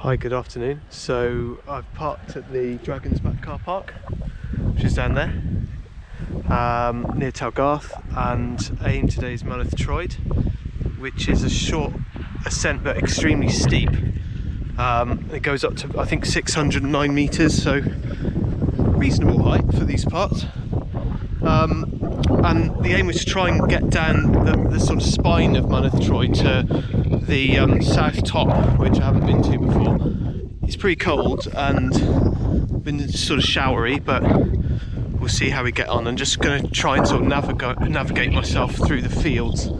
Hi, good afternoon. So I've parked at the Dragon's Back car park, which is down there, near Talgarth, and aim today is Mynydd Troed, which is a short ascent but extremely steep. It goes up to I think 609 metres, so reasonable height for these parts. And the aim was to try and get down the sort of spine of Mynydd Troed to the south top, which I haven't been to before. It's pretty cold and been sort of showery, but we'll see how we get on. I'm just going to try and sort of navigate myself through the fields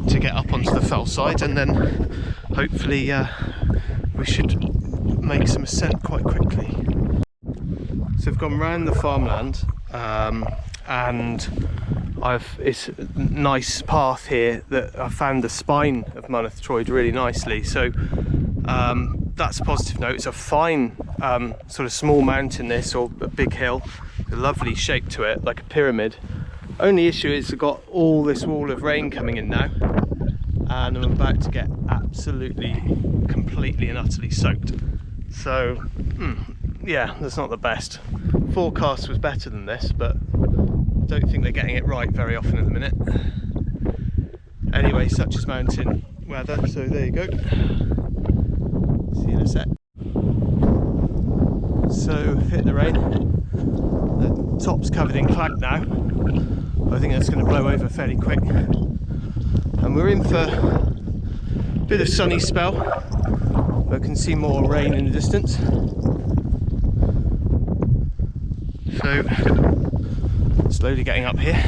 to get up onto the fell side, and then hopefully we should make some ascent quite quickly. So I've gone round the farmland, and it's a nice path here that I found the spine of Mynydd Troed really nicely, so that's a positive note. It's a fine sort of small mountain, this, or a big hill, a lovely shape to it, like a pyramid. Only issue is I've got all this wall of rain coming in now, and I'm about to get absolutely, completely and utterly soaked. So yeah, that's not the best. Forecast was better than this, but I don't think they're getting it right very often at the minute. Anyway, such is mountain weather, so there you go. See you in a sec. So, hit the rain. The top's covered in clag now. I think that's going to blow over fairly quick. And we're in for a bit of sunny spell. I can see more rain in the distance. So, slowly getting up here.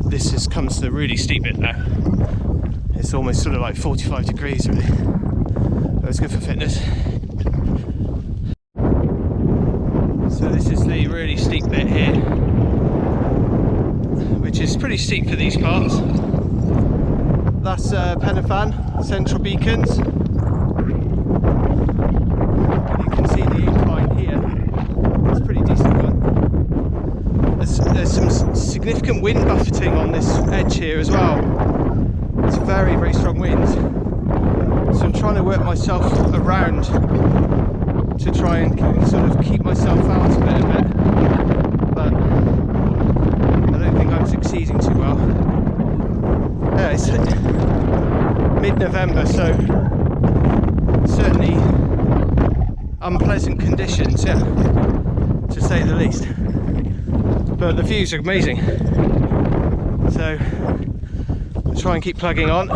This has come to the really steep bit now. It's almost sort of like 45 degrees really. But it's good for fitness. So this is the really steep bit here, which is pretty steep for these parts. That's Penafan, Central Beacons. You can see the incline here. It's a pretty decent one. There's some significant wind buffeting on this edge here as well. It's very, very strong winds. So I'm trying to work myself around to try and sort of keep myself out of it a bit. But I don't think I'm succeeding too well. Yeah, it's mid-November, so certainly unpleasant conditions, yeah, to say the least. But the views are amazing, so I'll try and keep plugging on.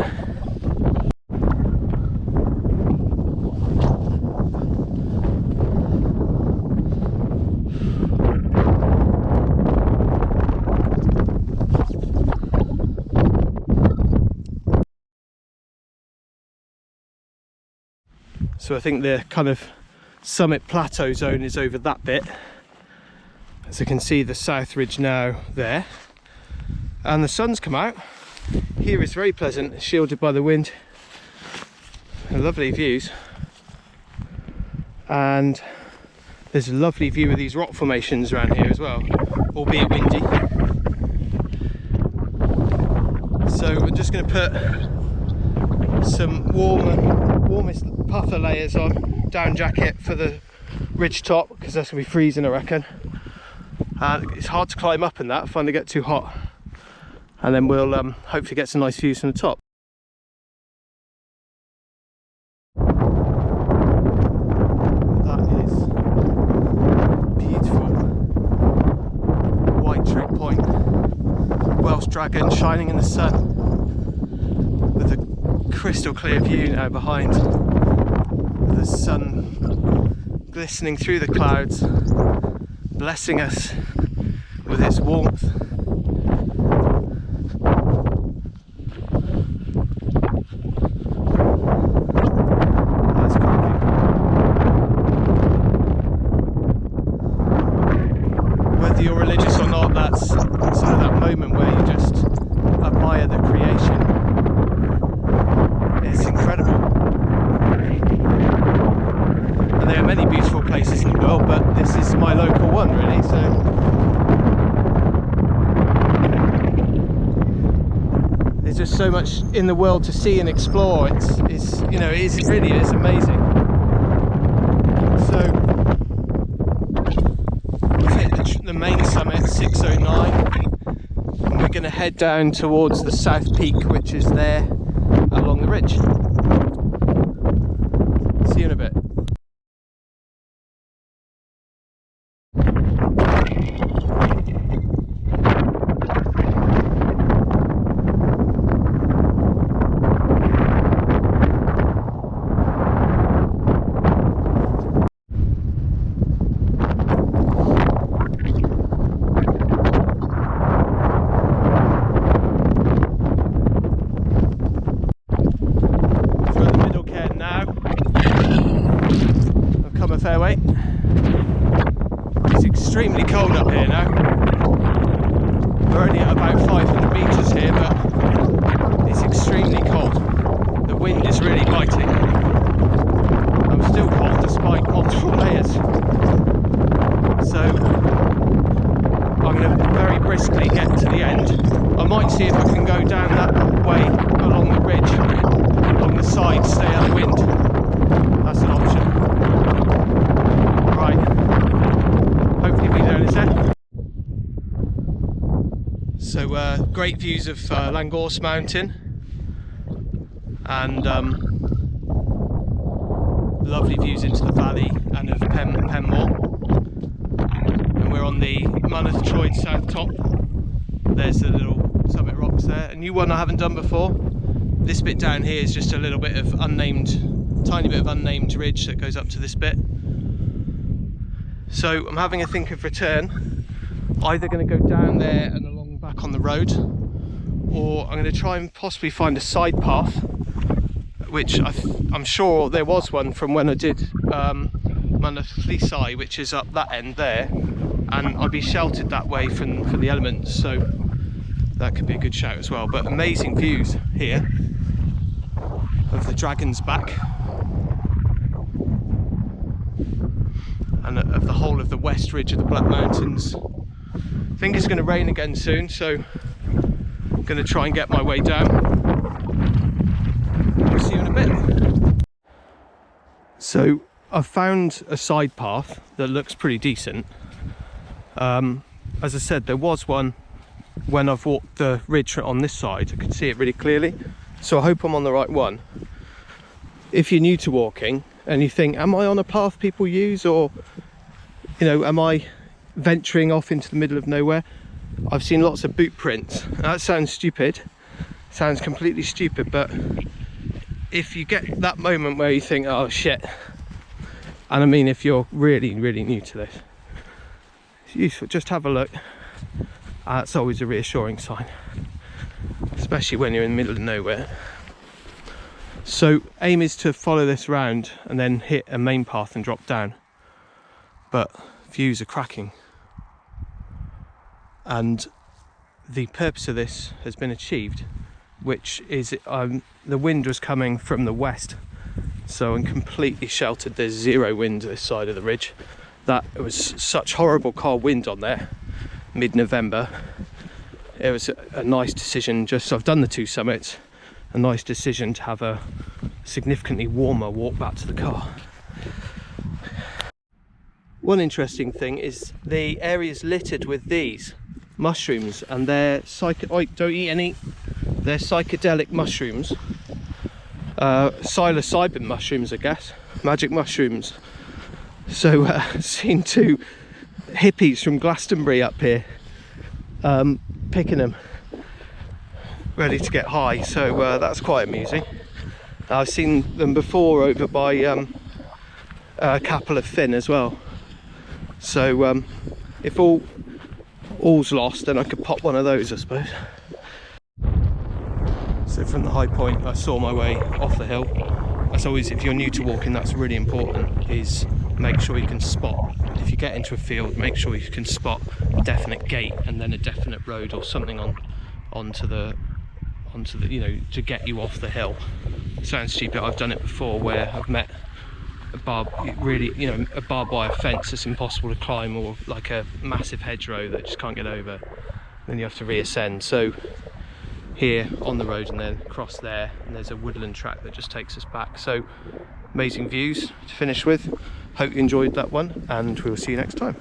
So I think the kind of summit plateau zone is over that bit. As you can see, the south ridge now there, and the sun's come out. Here is very pleasant, shielded by the wind. Lovely views, and there's a lovely view of these rock formations around here as well, albeit windy. So we're just going to put some warmest puffer layers on, down jacket for the ridge top, because that's going to be freezing I reckon. It's hard to climb up in that, I find it get too hot. And then we'll hopefully get some nice views from the top. That is beautiful. White Trig Point, Welsh Dragon shining in the sun, with a crystal clear view now behind, with the sun glistening through the clouds, blessing us with its warmth. That's cracking. Whether you're religious or not, that's sort of that moment where you just admire the creation. It's incredible. And there are many beautiful places in the world, but this is my local one really, so just so much in the world to see and explore. It's you know, it really is amazing. So we've hit the main summit, 609, and we're going to head down towards the South Peak, which is there along the ridge. See you in a bit. Fairway. It's extremely cold up here now. We're only at about 500 metres here, but it's extremely cold. The wind is really biting. I'm still cold despite multiple layers. So I'm going to very briskly get to the end. I might see if I can go down that way along the ridge, along the side, stay out of the wind. That's an option. Right, hopefully be there in a sec. So great views of Llangorse Mountain and lovely views into the valley and of Penmore. And we're on the Mynydd Troed South Top. There's the little summit rocks there. A new one I haven't done before. This bit down here is just a little bit of tiny bit of unnamed ridge that goes up to this bit. So I'm having a think of return, either going to go down there and along back on the road, or I'm going to try and possibly find a side path, which I'm sure there was one from when I did Mynydd Troed, which is up that end there, and I'd be sheltered that way from the elements, so that could be a good shout as well. But amazing views here of the Dragon's Back and of the whole of the west ridge of the Black Mountains. I think it's going to rain again soon, so I'm going to try and get my way down. We'll see you in a bit. So I've found a side path that looks pretty decent. As I said, there was one when I've walked the ridge on this side. I could see it really clearly, so I hope I'm on the right one. If you're new to walking and you think, am I on a path people use, or you know, am I venturing off into the middle of nowhere? I've seen lots of boot prints. That sounds stupid, sounds completely stupid, but if you get that moment where you think, oh shit, and I mean if you're really new to this, it's useful, just have a look. That's always a reassuring sign, especially when you're in the middle of nowhere. So aim is to follow this round and then hit a main path and drop down, but views are cracking, and the purpose of this has been achieved, which is the wind was coming from the west, so I'm completely sheltered. There's zero wind this side of the ridge. That was such horrible cold wind on there mid-November. It was a nice decision, just I've done the two summits, a nice decision to have a significantly warmer walk back to the car. One interesting thing is the area is littered with these mushrooms, and they're don't eat any. They're psychedelic mushrooms, psilocybin mushrooms, I guess, magic mushrooms. So seen two hippies from Glastonbury up here picking them, ready to get high, so that's quite amusing. I've seen them before over by Capel of Finn as well, so if all's lost, then I could pop one of those, I suppose. So from the high point I saw my way off the hill. As always, if you're new to walking, that's really important, is make sure you can spot, if you get into a field, make sure you can spot a definite gate and then a definite road or something onto the you know, to get you off the hill. It sounds stupid, I've done it before where I've met a barbed wire fence that's impossible to climb, or like a massive hedgerow that just can't get over, then you have to reascend. So here on the road and then across there, and there's a woodland track that just takes us back. So amazing views to finish with. Hope you enjoyed that one, and we will see you next time.